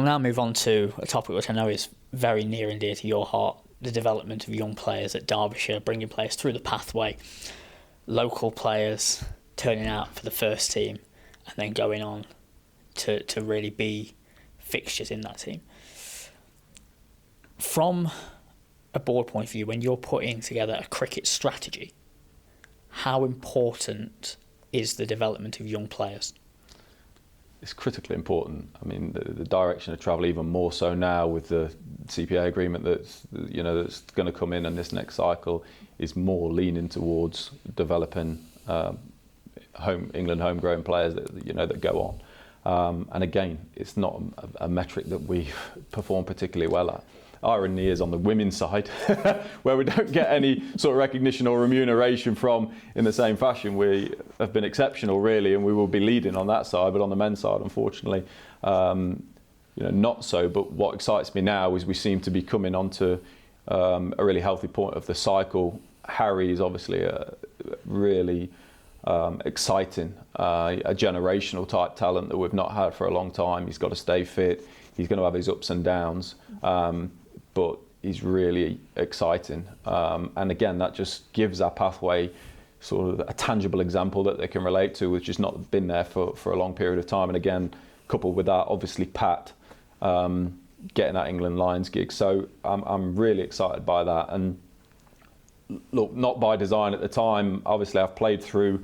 now move on to a topic which I know is very near and dear to your heart, the development of young players at Derbyshire, bringing players through the pathway, local players turning out for the first team and then going on to really be fixtures in that team. From a board point of view, when you're putting together a cricket strategy, how important is the development of young players? It's critically important. I mean, the direction of travel, even more so now with the CPA agreement that's going to come in this next cycle, is more leaning towards developing England homegrown players that go on. And again, it's not a metric that we perform particularly well at. Irony is on the women's side, where we don't get any sort of recognition or remuneration from in the same fashion. We have been exceptional, really, and we will be leading on that side. But on the men's side, unfortunately, not so. But what excites me now is we seem to be coming onto a really healthy point of the cycle. Harry is obviously a really exciting, a generational type talent that we've not had for a long time. He's got to stay fit. He's going to have his ups and downs. But he's really exciting. And again, that just gives our pathway sort of a tangible example that they can relate to, which has not been there for a long period of time. And again, coupled with that, obviously Pat getting that England Lions gig. So I'm really excited by that. And look, not by design at the time. Obviously, I've played through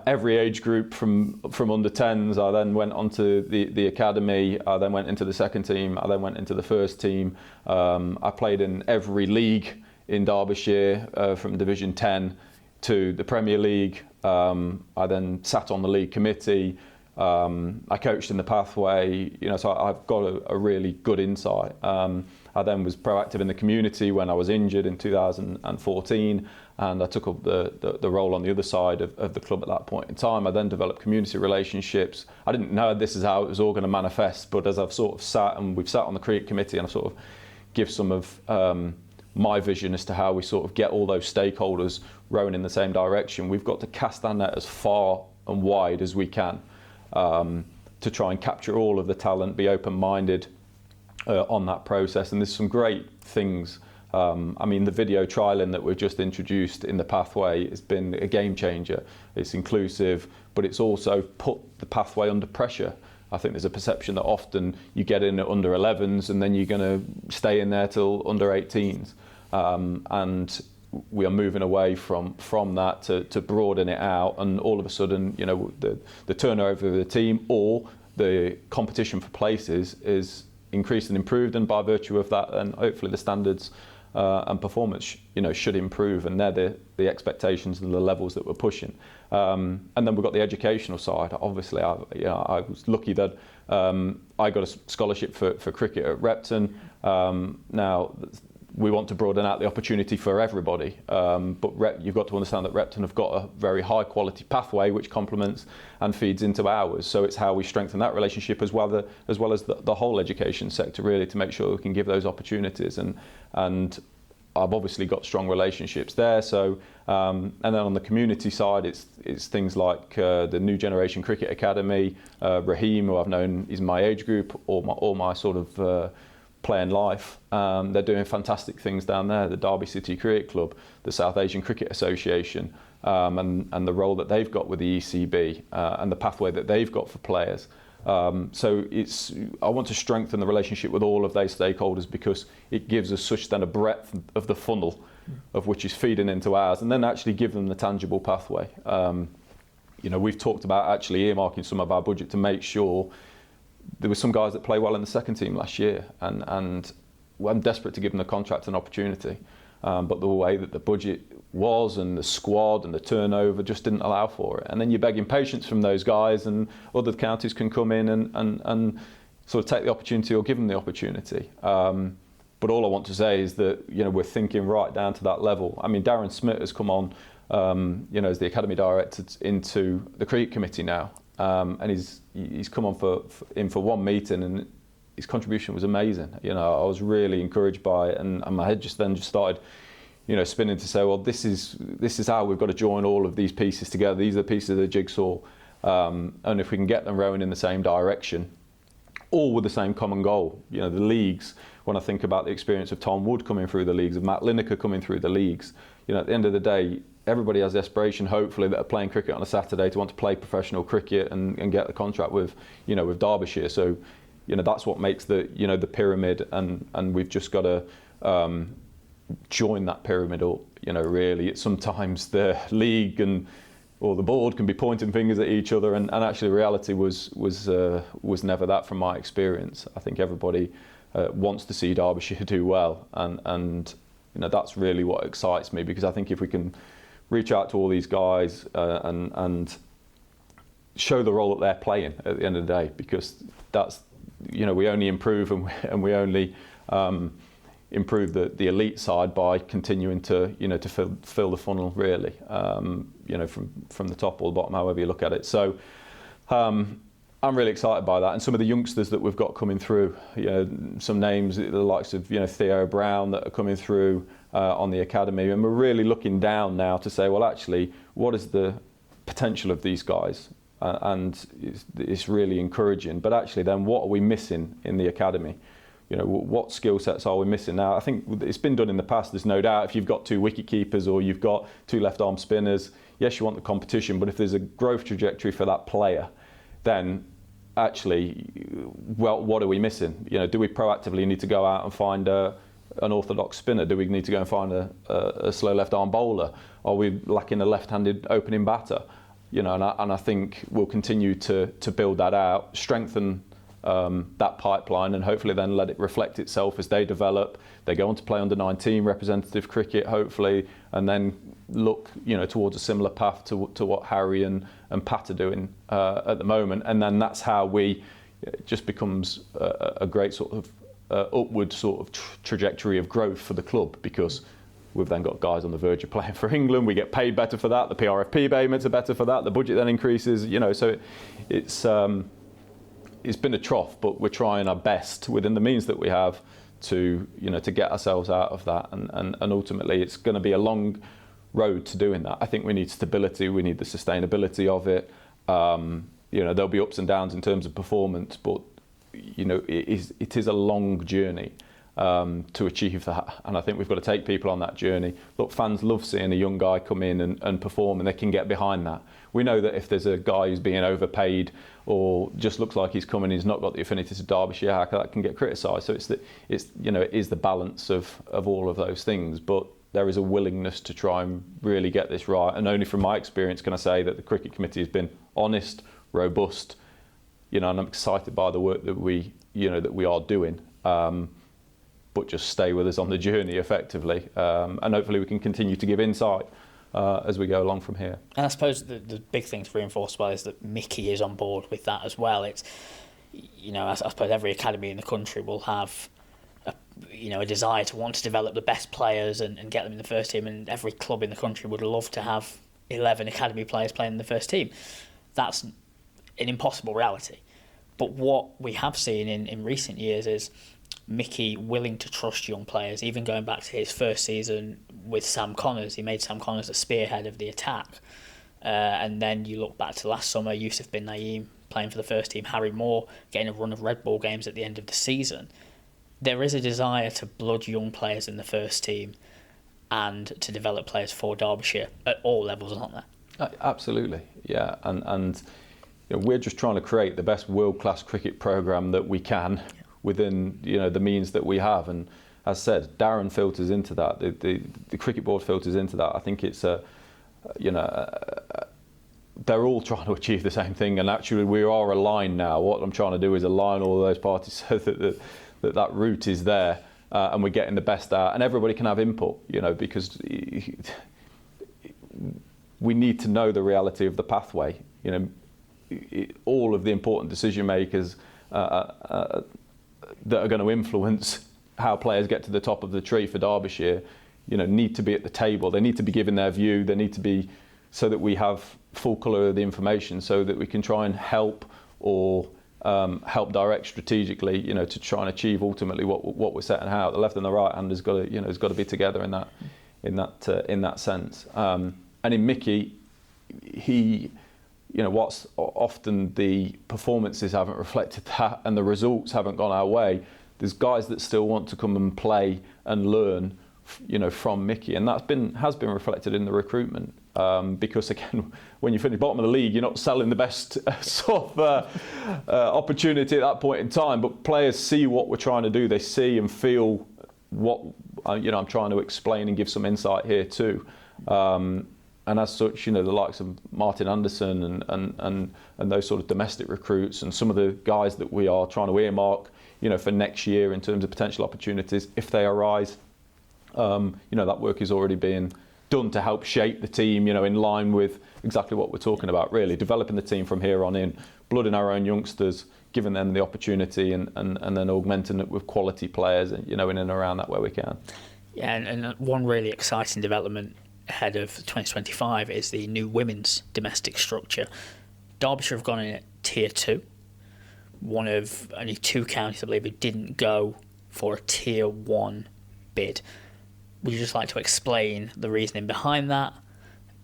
every age group from under 10s. I then went on to the academy. I then went into the second team. I then went into the first team. I played in every league in Derbyshire, from Division 10 to the Premier League. I then sat on the league committee. I coached in the pathway. So I've got a really good insight. I then was proactive in the community when I was injured in 2014, and I took up the role on the other side of the club at that point in time. I then developed community relationships. I didn't know this is how it was all going to manifest, but as I've sort of sat, and we've sat on the cricket committee, and I've sort of give some of my vision as to how we sort of get all those stakeholders rowing in the same direction. We've got to cast our net as far and wide as we can to try and capture all of the talent, be open-minded on that process. And there's some great things. The video trialing that we've just introduced in the pathway has been a game changer. It's inclusive, but it's also put the pathway under pressure. I think there's a perception that often you get in at under 11s and then you're going to stay in there till under 18s. And we are moving away from that to broaden it out, and all of a sudden, the turnover of the team or the competition for places is increased and improved, and by virtue of that, and hopefully the standards and performance, should improve, and they're the expectations and the levels that we're pushing. And then we've got the educational side. Obviously, I was lucky that I got a scholarship for cricket at Repton. Now, we want to broaden out the opportunity for everybody, but you've got to understand that Repton have got a very high quality pathway which complements and feeds into ours. So it's how we strengthen that relationship as well as the whole education sector, really, to make sure we can give those opportunities. And I've obviously got strong relationships there. So and then on the community side, it's things like the New Generation Cricket Academy. Raheem, who I've known, is my age group, all my sort of playing life. They're doing fantastic things down there. The Derby City Cricket Club, the South Asian Cricket Association, and the role that they've got with the ECB and the pathway that they've got for players. So I want to strengthen the relationship with all of those stakeholders, because it gives us such then a breadth of the funnel of which is feeding into ours, and then actually give them the tangible pathway. We've talked about actually earmarking some of our budget to make sure. There were some guys that play well in the second team last year, and I'm desperate to give them the contract and opportunity. But the way that the budget was, and the squad and the turnover, just didn't allow for it. And then you're begging patience from those guys, and other counties can come in and sort of take the opportunity or give them the opportunity. But all I want to say is that we're thinking right down to that level. I mean, Darren Smith has come on, as the academy director into the cricket committee now. And he's come on for one meeting, and his contribution was amazing. I was really encouraged by it, and my head just started, spinning to say, well, this is how we've got to join all of these pieces together. These are the pieces of the jigsaw, and if we can get them rowing in the same direction, all with the same common goal. You know, the leagues, when I think about the experience of Tom Wood coming through the leagues, of Matt Lineker coming through the leagues, you know, at the end of the day, everybody has the aspiration, hopefully, that are playing cricket on a Saturday to want to play professional cricket and get the contract with, you know, with Derbyshire. So, you know, that's what makes the, you know, the pyramid, and we've just got to join that pyramid up. You know, really, sometimes the league or the board can be pointing fingers at each other, and actually reality was never that from my experience. I think everybody wants to see Derbyshire do well, and you know, that's really what excites me, because I think if we can reach out to all these guys and show the role that they're playing at the end of the day, because that's, you know, we only improve and we only improve the elite side by continuing to, you know, to fill the funnel, really, you know, from the top or the bottom, however you look at it. So I'm really excited by that, and some of the youngsters that we've got coming through, you know, some names, the likes of, you know, Theo Brown, that are coming through on the academy, and we're really looking down now to say, well, actually, what is the potential of these guys? And it's really encouraging. But actually, then, what are we missing in the academy? You know, what skill sets are we missing? Now, I think it's been done in the past. There's no doubt, if you've got 2 wicket keepers or you've got 2 left-arm spinners, yes, you want the competition, but if there's a growth trajectory for that player, then actually, well, what are we missing? You know, do we proactively need to go out and find an orthodox spinner? Do we need to go and find a slow left-arm bowler? Are we lacking a left-handed opening batter? You know, and I think we'll continue to build that out, strengthen that pipeline, and hopefully then let it reflect itself as they develop. They go on to play under 19 representative cricket, hopefully, and then look, you know, towards a similar path to what Harry and Pat are doing at the moment. And then that's how it just becomes a great sort of upward sort of trajectory of growth for the club, because we've then got guys on the verge of playing for England. We get paid better for that. The PRFP payments are better for that. The budget then increases. You know, so it's been a trough, but we're trying our best within the means that we have to, you know, to get ourselves out of that. And ultimately, it's going to be a long road to doing that. I think we need stability. We need the sustainability of it. You know, there'll be ups and downs in terms of performance, but you know, it is a long journey to achieve that, and I think we've got to take people on that journey. Look, fans love seeing a young guy come in and perform, and they can get behind that. We know that if there's a guy who's being overpaid or just looks like he's coming, he's not got the affinity to Derbyshire, how that can get criticised. So it's you know, it is the balance of all of those things, but there is a willingness to try and really get this right. And only from my experience can I say that the cricket committee has been honest, robust, you know, and I'm excited by the work that we are doing. But just stay with us on the journey effectively, and hopefully we can continue to give insight as we go along from here. And I suppose the big thing to reinforce well is that Mickey is on board with that as well. It's, you know, I suppose every academy in the country will have a desire to want to develop the best players and get them in the first team, and every club in the country would love to have 11 academy players playing in the first team. That's an impossible reality. But what we have seen in recent years is Mickey willing to trust young players, even going back to his first season with Sam Connors. He made Sam Connors the spearhead of the attack. And then you look back to last summer, Yusuf bin Naeem playing for the first team, Harry Moore getting a run of red ball games at the end of the season. There is a desire to blood young players in the first team and to develop players for Derbyshire at all levels, aren't there? Absolutely, yeah. And you know, we're just trying to create the best world-class cricket programme that we can within, you know, the means that we have. And as said, Darren filters into that. The cricket board filters into that. I think it's they're all trying to achieve the same thing, and actually we are aligned now. What I'm trying to do is align all of those parties so that route is there, and we're getting the best out, and everybody can have input, you know, because we need to know the reality of the pathway. You know, all of the important decision makers that are going to influence how players get to the top of the tree for Derbyshire, you know, need to be at the table. They need to be given their view. They need to be, so that we have full colour of the information, so that we can try and help or help direct strategically, you know, to try and achieve ultimately what we're setting out. The left and the right hand has got to be together in that sense. And in Mickey, he what's often the performances haven't reflected that and the results haven't gone our way, there's guys that still want to come and play and learn, from Mickey, and has been reflected in the recruitment. Because again, when you finish bottom of the league, you're not selling the best sort of opportunity at that point in time. But players see what we're trying to do; they see and feel what I'm trying to explain and give some insight here too. And as such, the likes of Martin Anderson and those sort of domestic recruits and some of the guys that we are trying to earmark, for next year in terms of potential opportunities, if they arise, that work is already being done to help shape the team, in line with exactly what we're talking about, really. Developing the team from here on in, blooding our own youngsters, giving them the opportunity and then augmenting it with quality players, in and around that where we can. Yeah, and one really exciting development ahead of 2025 is the new women's domestic structure. Derbyshire have gone in at Tier 2. One of only 2 counties, I believe, who didn't go for a Tier 1 bid. Would you just like to explain the reasoning behind that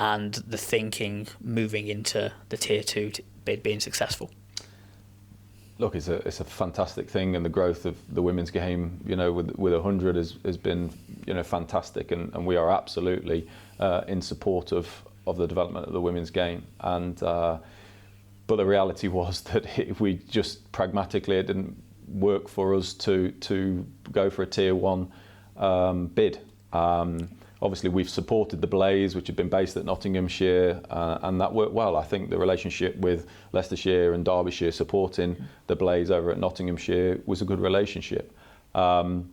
and the thinking moving into the Tier 2 bid being successful? Look, it's a fantastic thing, and the growth of the women's game, with 100 has been, fantastic, and we are absolutely in support of the development of the women's game. And but the reality was that if we just pragmatically, it didn't work for us to go for a Tier 1 bid. Obviously, we've supported the Blaze, which have been based at Nottinghamshire, and that worked well. I think the relationship with Leicestershire and Derbyshire supporting the Blaze over at Nottinghamshire was a good relationship. And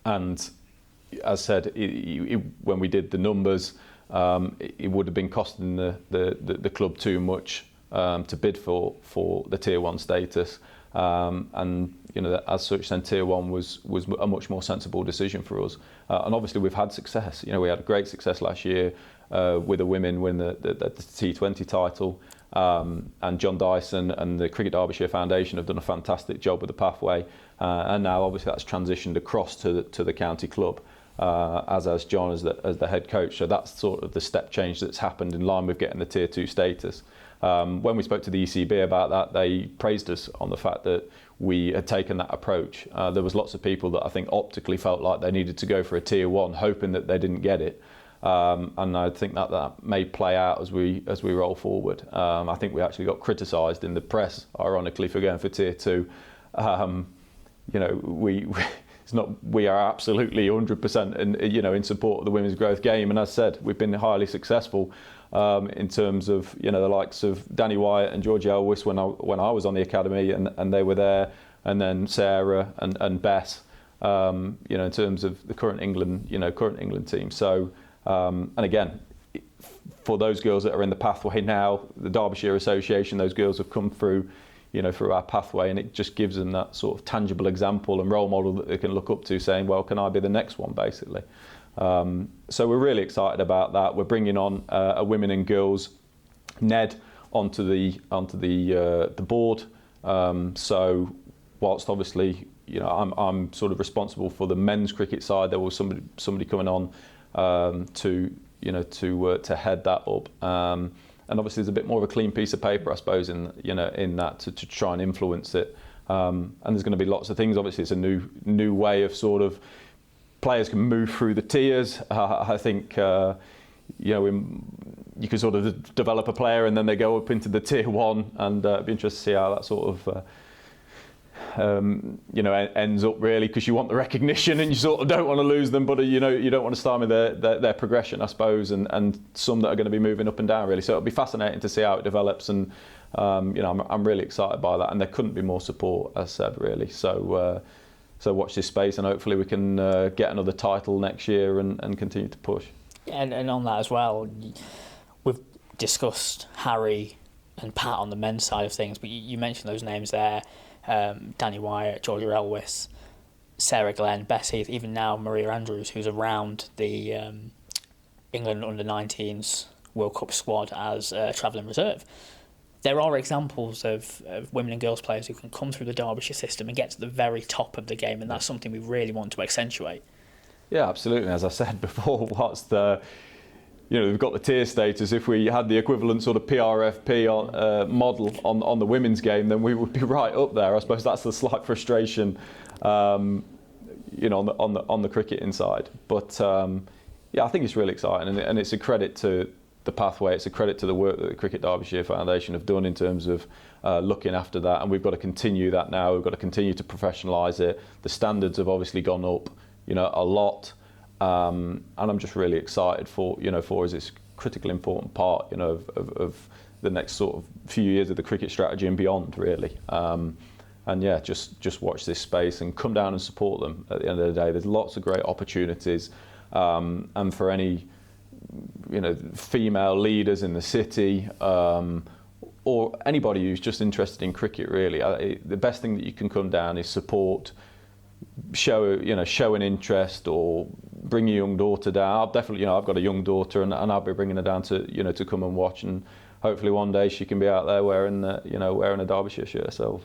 as said, when we did the numbers, it would have been costing the club too much to bid for the Tier 1 status. And as such, then Tier 1 was a much more sensible decision for us. And obviously, we've had success. We had a great success last year with the women win the T20 title. And John Dyson and the Cricket Derbyshire Foundation have done a fantastic job with the pathway. And now, obviously, that's transitioned across to the county club, as John as the head coach. So that's sort of the step change that's happened in line with getting the Tier 2 status. When we spoke to the ECB about that, they praised us on the fact that we had taken that approach. There was lots of people that I think optically felt like they needed to go for a Tier 1, hoping that they didn't get it. And I think that may play out as we roll forward. I think we actually got criticised in the press, ironically, for going for Tier 2. We are absolutely 100% in support of the women's growth game, and as said, we've been highly successful in terms of the likes of Danny Wyatt and Georgie Elwis when I was on the academy, and they were there, and then Sarah and Bess, in terms of the current England team. So and again, for those girls that are in the pathway now, the Derbyshire Association, those girls have come through our pathway, and it just gives them that sort of tangible example and role model that they can look up to, saying, well, can I be the next one, basically. So we're really excited about that. We're bringing on a women and girls Ned onto the board. So whilst obviously I'm sort of responsible for the men's cricket side, there was somebody coming on to head that up. And obviously there's a bit more of a clean piece of paper, I suppose, in that to try and influence it. And there's going to be lots of things. Obviously, it's a new way of sort of players can move through the tiers. I think you can sort of develop a player and then they go up into the Tier 1, and it'd be interesting to see how that sort of ends up, really, because you want the recognition and you sort of don't want to lose them, but you don't want to stymie their progression, I suppose, and some that are going to be moving up and down, really. So it'll be fascinating to see how it develops, and I'm really excited by that, and there couldn't be more support, as said, really. So watch this space, and hopefully we can get another title next year and continue to push. And on that as well, we've discussed Harry and Pat on the men's side of things, but you mentioned those names there. Danny Wyatt, Georgia Elwis, Sarah Glenn, Bessie, even now Maria Andrews, who's around the England under-19s World Cup squad as a travelling reserve. There are examples of women and girls players who can come through the Derbyshire system and get to the very top of the game, and that's something we really want to accentuate. Yeah, absolutely. As I said before, whilst you know, we've got the tier status. If we had the equivalent sort of PRFP model on the women's game, then we would be right up there. I suppose that's the slight frustration, you know, on the cricketing side. But yeah, I think it's really exciting, and it's a credit to the pathway. It's a credit to the work that the Cricket Derbyshire Foundation have done in terms of looking after that, and we've got to continue that now. We've got to continue to professionalise it. The standards have obviously gone up, you know, a lot. And I'm just really excited for as it's critically important part, you know, of the next sort of few years of the cricket strategy and beyond, really. And yeah, just watch this space and come down and support them. At the end of the day, there's lots of great opportunities, and for any, you know, female leaders in the city, or anybody who's just interested in cricket, really, the best thing that you can come down is support. Show an interest, or bring your young daughter down. I'll definitely, you know, I've got a young daughter, and I'll be bringing her down to come and watch, and hopefully one day she can be out there wearing a Derbyshire shirt herself.